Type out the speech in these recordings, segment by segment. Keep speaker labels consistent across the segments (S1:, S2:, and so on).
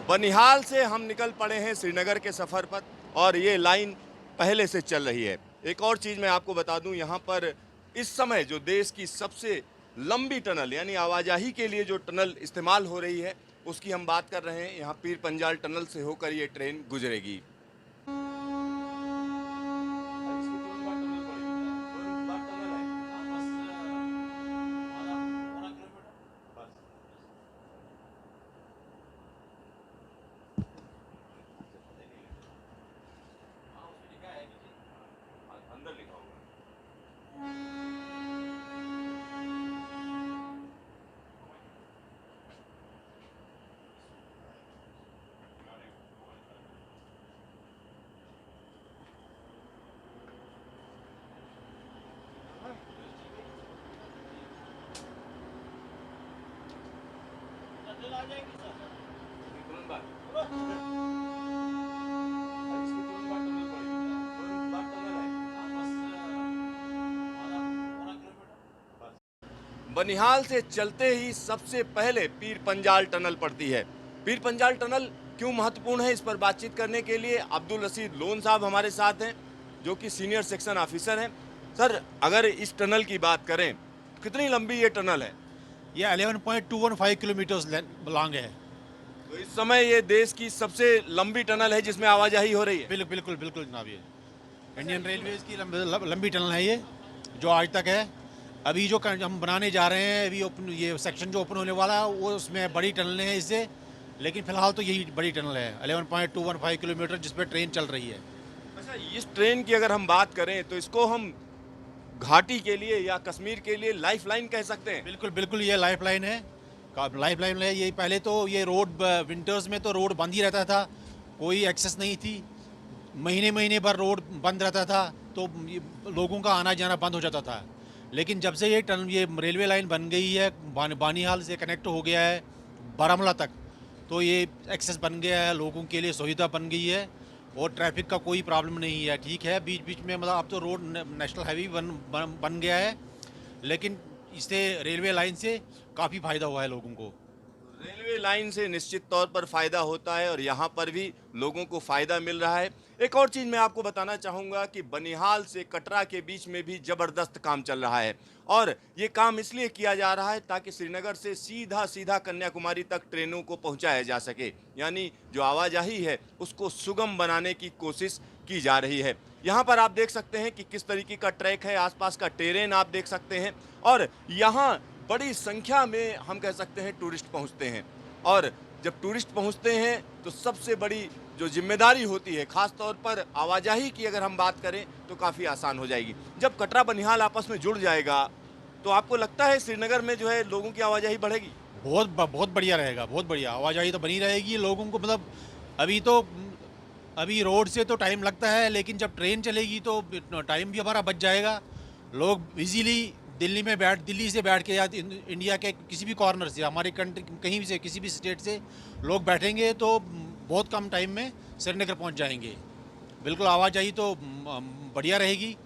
S1: बनिहाल से हम निकल पड़े हैं श्रीनगर के सफ़र पर और ये लाइन पहले से चल रही है। एक और चीज़ मैं आपको बता दूं, यहाँ पर इस समय जो देश की सबसे लंबी टनल यानी आवाजाही के लिए जो टनल इस्तेमाल हो रही है उसकी हम बात कर रहे हैं। यहाँ पीर पंजाल टनल से होकर ये ट्रेन गुजरेगी। बनिहाल से चलते ही सबसे पहले पीर पंजाल टनल पड़ती है। पीर पंजाल टनल क्यों महत्वपूर्ण है, इस पर बातचीत करने के लिए अब्दुल रशीद लोन साहब हमारे साथ हैं, जो कि सीनियर सेक्शन ऑफिसर हैं। सर, अगर इस टनल की बात करें, कितनी लंबी ये टनल है?
S2: ये 11.215 किलोमीटर्स लॉन्ग है।
S1: तो इस समय ये देश की सबसे लंबी टनल है जिसमें आवाजाही हो रही है।
S2: बिल्कुल बिल्कुल जनाब, ये इंडियन रेलवेज की लंबी टनल है ये, जो आज तक है। अभी जो हम बनाने जा रहे हैं, अभी ये सेक्शन जो ओपन होने वाला है वो उसमें बड़ी टनलें हैं इससे, लेकिन फिलहाल तो यही बड़ी टनल है 11.215 किलोमीटर जिस पर ट्रेन चल रही है।
S1: अच्छा, इस ट्रेन की अगर हम बात करें तो इसको हम घाटी के लिए या कश्मीर के लिए लाइफलाइन कह सकते हैं।
S2: बिल्कुल बिल्कुल, ये लाइफलाइन है, लाइफलाइन है ये। पहले तो ये रोड विंटर्स में तो रोड बंद ही रहता था, कोई एक्सेस नहीं थी, महीने महीने भर रोड बंद रहता था, तो लोगों का आना जाना बंद हो जाता था। लेकिन जब से ये रेलवे लाइन बन गई है, बानीहाल से कनेक्ट हो गया है बारामूला तक, तो ये एक्सेस बन गया है, लोगों के लिए सुविधा बन गई है और ट्रैफिक का कोई प्रॉब्लम नहीं है। ठीक है, बीच बीच में मतलब अब तो रोड नेशनल हाईवे बन गया है, लेकिन इससे रेलवे लाइन से काफ़ी फ़ायदा हुआ है लोगों को।
S1: रेलवे लाइन से निश्चित तौर पर फायदा होता है और यहाँ पर भी लोगों को फायदा मिल रहा है। एक और चीज़ मैं आपको बताना चाहूँगा कि बनिहाल से कटरा के बीच में भी ज़बरदस्त काम चल रहा है और ये काम इसलिए किया जा रहा है ताकि श्रीनगर से सीधा सीधा कन्याकुमारी तक ट्रेनों को पहुँचाया जा सके, यानी जो आवाजाही है उसको सुगम बनाने की कोशिश की जा रही है। यहाँ पर आप देख सकते हैं कि किस तरीके का ट्रैक है, आसपास का टेरेन आप देख सकते हैं और यहाँ बड़ी संख्या में हम कह सकते हैं टूरिस्ट पहुँचते हैं। और जब टूरिस्ट पहुँचते हैं तो सबसे बड़ी जो जिम्मेदारी होती है, ख़ास तौर पर आवाजाही की अगर हम बात करें तो काफ़ी आसान हो जाएगी। जब कटरा बनिहाल आपस में जुड़ जाएगा तो आपको लगता है श्रीनगर में जो है लोगों की आवाजाही बढ़ेगी?
S2: बहुत बढ़िया रहेगा, बहुत बढ़िया आवाजाही तो बनी रहेगी लोगों को। मतलब अभी रोड से तो टाइम लगता है, लेकिन जब ट्रेन चलेगी तो टाइम भी हमारा बच जाएगा। लोग इजीली दिल्ली से बैठ के या इंडिया के किसी भी कॉर्नर से, हमारे कंट्री कहीं भी से, किसी भी स्टेट से लोग बैठेंगे तो बहुत कम टाइम में श्रीनगर पहुंच जाएंगे। बिल्कुल आवाजाही तो बढ़िया रहेगी।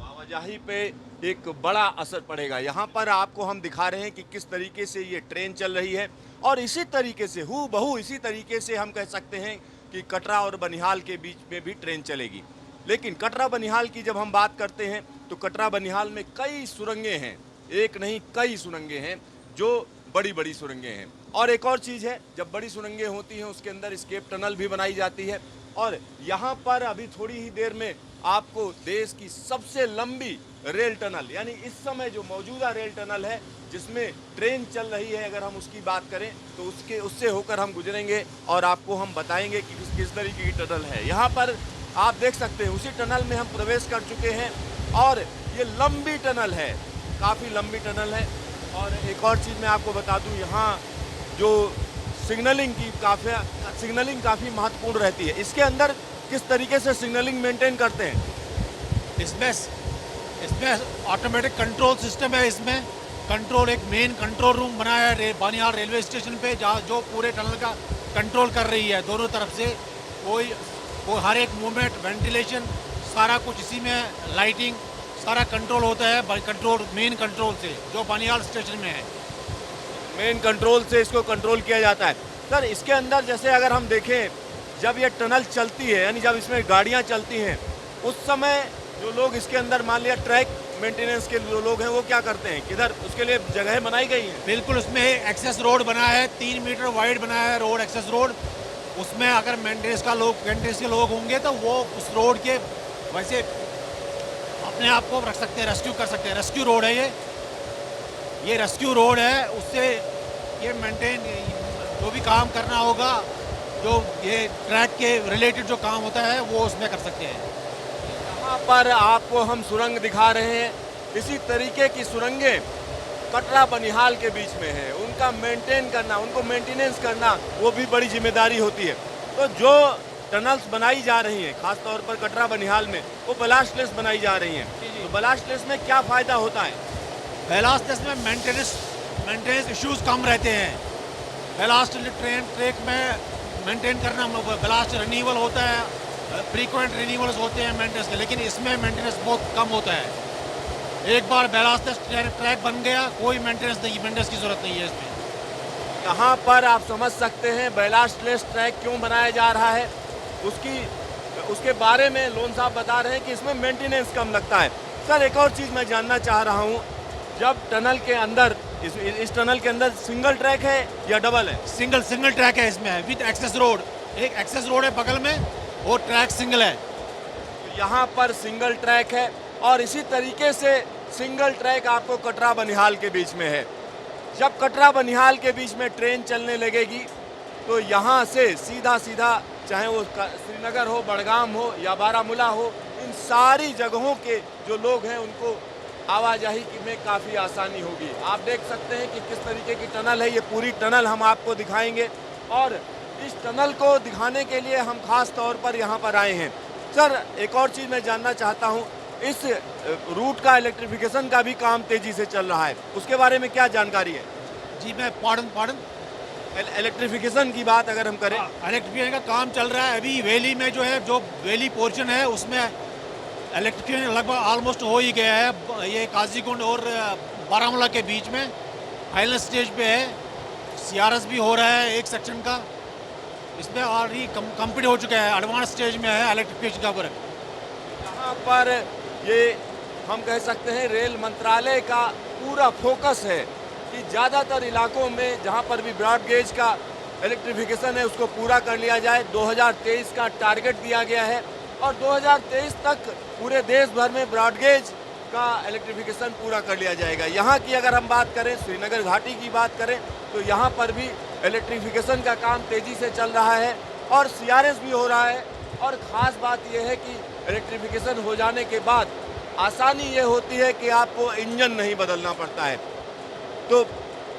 S1: आवाजाही पे एक बड़ा असर पड़ेगा। यहाँ पर आपको हम दिखा रहे हैं कि किस तरीके से ये ट्रेन चल रही है और इसी तरीके से हूबहू इसी तरीके से हम कह सकते हैं कि कटरा और बनिहाल के बीच में भी ट्रेन चलेगी। लेकिन कटरा बनिहाल की जब हम बात करते हैं तो कटरा बनिहाल में कई सुरंगें हैं, एक नहीं कई सुरंगें हैं जो बड़ी बड़ी सुरंगें हैं। और एक और चीज़ है, जब बड़ी सुरंगें होती हैं उसके अंदर स्केप टनल भी बनाई जाती है और यहाँ पर अभी थोड़ी ही देर में आपको देश की सबसे लंबी रेल टनल यानी इस समय जो मौजूदा रेल टनल है जिसमें ट्रेन चल रही है, अगर हम उसकी बात करें तो उससे होकर हम गुजरेंगे और आपको हम बताएंगे कि किस तरीके की टनल है। यहाँ पर आप देख सकते हैं उसी टनल में हम प्रवेश कर चुके हैं और ये लंबी टनल है, काफ़ी लंबी टनल है। और एक और चीज़ मैं आपको बता दूं, यहाँ जो सिग्नलिंग काफ़ी महत्वपूर्ण रहती है। इसके अंदर किस तरीके से सिग्नलिंग मेंटेन करते हैं?
S2: इसमें ऑटोमेटिक कंट्रोल सिस्टम है। इसमें एक मेन कंट्रोल रूम बनाया है बानिहाल रेलवे स्टेशन पे, जहाँ जो पूरे टनल का कंट्रोल कर रही है दोनों तरफ से। कोई हर एक मूवमेंट, वेंटिलेशन, सारा कुछ इसी में, लाइटिंग सारा कंट्रोल होता है मेन कंट्रोल से जो बानिहाल स्टेशन में है।
S1: मेन कंट्रोल से इसको कंट्रोल किया जाता है। सर इसके अंदर जैसे अगर हम देखें, जब ये टनल चलती है यानी जब इसमें गाड़ियाँ चलती हैं, उस समय जो लोग इसके अंदर मान लिया ट्रैक मेंटेनेंस के जो लोग हैं वो क्या करते हैं, किधर उसके लिए जगह बनाई गई है?
S2: बिल्कुल, उसमें एक्सेस रोड बना है, 3 मीटर वाइड बना है रोड, एक्सेस रोड। उसमें अगर मेंटेनेंस के लोग होंगे तो वो उस रोड के वैसे अपने आप को रख सकते हैं, रेस्क्यू कर सकते हैं। रेस्क्यू रोड है ये रेस्क्यू रोड है। उससे ये मेंटेन जो भी काम करना होगा, जो ये ट्रैक के रिलेटेड जो काम होता है वो उसमें कर सकते हैं।
S1: यहाँ पर आपको हम सुरंग दिखा रहे हैं, इसी तरीके की सुरंगें कटरा बनिहाल के बीच में है। उनका मेंटेन करना, उनको मेंटेनेंस करना वो भी बड़ी जिम्मेदारी होती है। तो जो टनल्स बनाई जा रही हैं खास तौर पर कटरा बनिहाल में, वो ब्लास्टलेस बनाई जा रही हैं। तो ब्लास्टलेस में क्या फ़ायदा होता है?
S2: ब्लास्टलेस में मेंटेनेंस इश्यूज कम रहते हैं। ब्लास्ट ट्रैक में मेंटेन करना, ब्लास्ट रिन्यूअल होता है, फ्रीक्वेंट रिन्यूअल्स होते हैं मेंटेनेंस के, लेकिन इसमें मेंटेनेंस बहुत कम होता है। एक बार ब्लास्टलेस ट्रैक बन गया, कोई मेंटेनेंस की ज़रूरत नहीं है इसमें।
S1: यहाँ पर आप समझ सकते हैं ब्लास्टलेस ट्रैक क्यों बनाया जा रहा है। उसके बारे में लोन साहब बता रहे हैं कि इसमें मेंटेनेंस कम लगता है। सर एक और चीज़ मैं जानना चाह रहा हूँ, जब टनल के अंदर इस टनल के अंदर सिंगल ट्रैक है या डबल है?
S2: सिंगल ट्रैक है इसमें विद एक्सेस रोड। एक एक्सेस रोड है बगल में और ट्रैक सिंगल है।
S1: यहाँ पर सिंगल ट्रैक है और इसी तरीके से सिंगल ट्रैक आपको कटरा बनिहाल के बीच में है। जब कटरा बनिहाल के बीच में ट्रेन चलने लगेगी तो यहाँ से सीधा चाहे वो श्रीनगर हो, बड़गाम हो या बारामूला हो, इन सारी जगहों के जो लोग हैं उनको आवाजाही में काफ़ी आसानी होगी। आप देख सकते हैं कि किस तरीके की टनल है। ये पूरी टनल हम आपको दिखाएंगे और इस टनल को दिखाने के लिए हम खास तौर पर यहाँ पर आए हैं। सर एक और चीज़ मैं जानना चाहता हूँ, इस रूट का इलेक्ट्रिफिकेशन का भी काम तेज़ी से चल रहा है, उसके बारे में क्या जानकारी है?
S2: जी मैं पार्डन
S1: इलेक्ट्रिफिकेशन की बात अगर हम करें,
S2: इलेक्ट्रिफिकेशन का काम चल रहा है अभी। वैली में जो है, जो वैली पोर्शन है उसमें इलेक्ट्रिफिकेशन लगभग ऑलमोस्ट हो ही गया है। ये काजीकुंड और बारामूला के बीच में फाइनल स्टेज पे है। CRS भी हो रहा है एक सेक्शन का, इसमें ऑलरेडी कंप्लीट हो चुका है, एडवांस स्टेज में है इलेक्ट्रिफिकेशन का वर्क।
S1: यहाँ पर ये हम कह सकते हैं रेल मंत्रालय का पूरा फोकस है कि ज़्यादातर इलाकों में जहाँ पर भी ब्रॉड गेज का इलेक्ट्रिफिकेशन है उसको पूरा कर लिया जाए। 2023 का टारगेट दिया गया है और 2023 तक पूरे देश भर में ब्रॉड गेज का इलेक्ट्रिफिकेशन पूरा कर लिया जाएगा। यहाँ की अगर हम बात करें, श्रीनगर घाटी की बात करें, तो यहाँ पर भी इलेक्ट्रिफिकेशन का काम तेज़ी से चल रहा है और CRS भी हो रहा है। और ख़ास बात यह है कि इलेक्ट्रिफिकेशन हो जाने के बाद आसानी ये होती है कि आपको इंजन नहीं बदलना पड़ता है। तो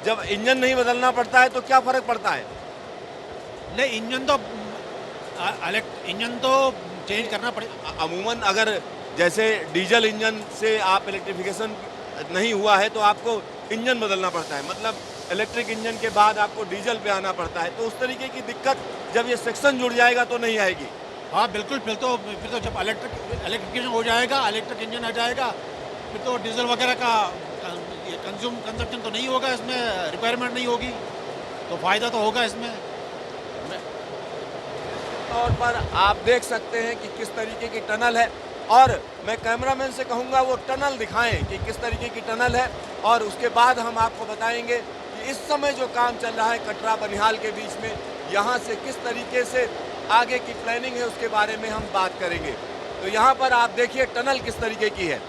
S1: जब इंजन नहीं बदलना पड़ता है तो क्या फ़र्क पड़ता है?
S2: नहीं, इंजन तो चेंज करना पड़ेगा।
S1: अमूमन अगर जैसे डीजल इंजन से आप इलेक्ट्रिफिकेशन नहीं हुआ है तो आपको इंजन बदलना पड़ता है, मतलब इलेक्ट्रिक इंजन के बाद आपको डीजल पे आना पड़ता है। तो उस तरीके की दिक्कत जब ये सेक्शन जुड़ जाएगा तो नहीं आएगी।
S2: हाँ बिल्कुल, फिर तो जब इलेक्ट्रिफिकेशन हो जाएगा, इलेक्ट्रिक इंजन आ जाएगा, फिर तो डीजल वगैरह का कंजप्शन तो नहीं होगा, इसमें रिक्वायरमेंट नहीं होगी, तो फ़ायदा तो होगा इसमें।
S1: तौर पर आप देख सकते हैं कि किस तरीके की टनल है और मैं कैमरामैन से कहूँगा वो टनल दिखाएं कि किस तरीके की टनल है और उसके बाद हम आपको बताएंगे कि इस समय जो काम चल रहा है कटरा बनिहाल के बीच में, यहाँ से किस तरीके से आगे की प्लानिंग है उसके बारे में हम बात करेंगे। तो यहाँ पर आप देखिए टनल किस तरीके की है।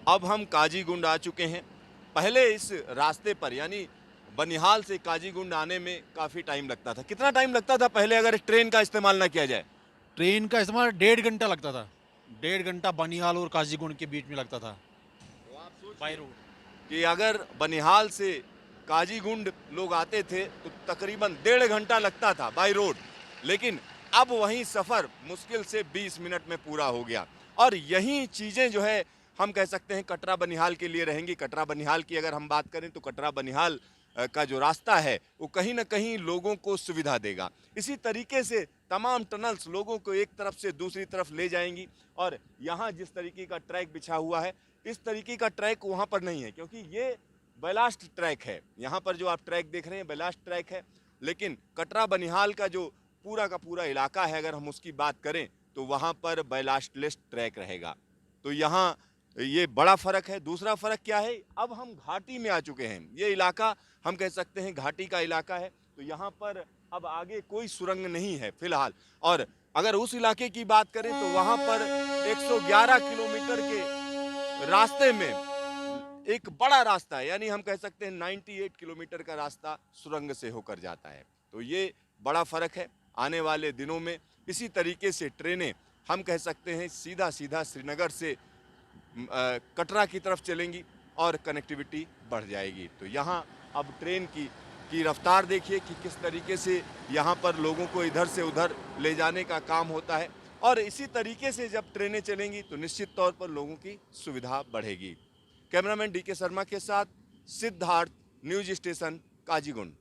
S1: अब हम काजीगुंड आ चुके हैं। पहले इस रास्ते पर यानी बनिहाल से काजीगुंड आने में काफ़ी टाइम लगता था। कितना टाइम लगता था पहले अगर ट्रेन का इस्तेमाल ना किया जाए?
S2: ट्रेन का इस्तेमाल 1.5 घंटा लगता था। 1.5 घंटा बनिहाल और काजीगुंड के बीच में लगता था बाई रोड।
S1: कि अगर बनिहाल से काजीगुंड लोग आते थे तो तकरीबन 1.5 घंटा लगता था बाई रोड, लेकिन अब वही सफ़र मुश्किल से 20 मिनट में पूरा हो गया। और यही चीज़ें जो है हम कह सकते हैं कटरा बनिहाल के लिए रहेंगी। कटरा बनिहाल की अगर हम बात करें तो कटरा बनिहाल का जो रास्ता है वो कहीं ना कहीं लोगों को सुविधा देगा। इसी तरीके से तमाम टनल्स लोगों को एक तरफ से दूसरी तरफ ले जाएंगी। और यहाँ जिस तरीके का ट्रैक बिछा हुआ है इस तरीके का ट्रैक वहाँ पर नहीं है, क्योंकि ये बैलास्ट ट्रैक है। यहाँ पर जो आप ट्रैक देख रहे हैं बैलास्ट ट्रैक है, लेकिन कटरा बनिहाल का जो पूरा का पूरा इलाका है अगर हम उसकी बात करें तो वहाँ पर बैलास्टलेस ट्रैक रहेगा। तो यहाँ ये बड़ा फ़र्क है। दूसरा फ़र्क क्या है, अब हम घाटी में आ चुके हैं। ये इलाका हम कह सकते हैं घाटी का इलाका है। तो यहाँ पर अब आगे कोई सुरंग नहीं है फ़िलहाल। और अगर उस इलाके की बात करें तो वहाँ पर 111 किलोमीटर के रास्ते में एक बड़ा रास्ता है, यानी हम कह सकते हैं 98 किलोमीटर का रास्ता सुरंग से होकर जाता है। तो ये बड़ा फ़र्क है। आने वाले दिनों में इसी तरीके से ट्रेनें हम कह सकते हैं सीधा सीधा श्रीनगर से कटरा की तरफ चलेंगी और कनेक्टिविटी बढ़ जाएगी। तो यहाँ अब ट्रेन की रफ्तार देखिए कि किस तरीके से यहाँ पर लोगों को इधर से उधर ले जाने का काम होता है। और इसी तरीके से जब ट्रेनें चलेंगी तो निश्चित तौर पर लोगों की सुविधा बढ़ेगी। कैमरामैन DK शर्मा के साथ सिद्धार्थ, न्यूज स्टेशन काजीगुंड।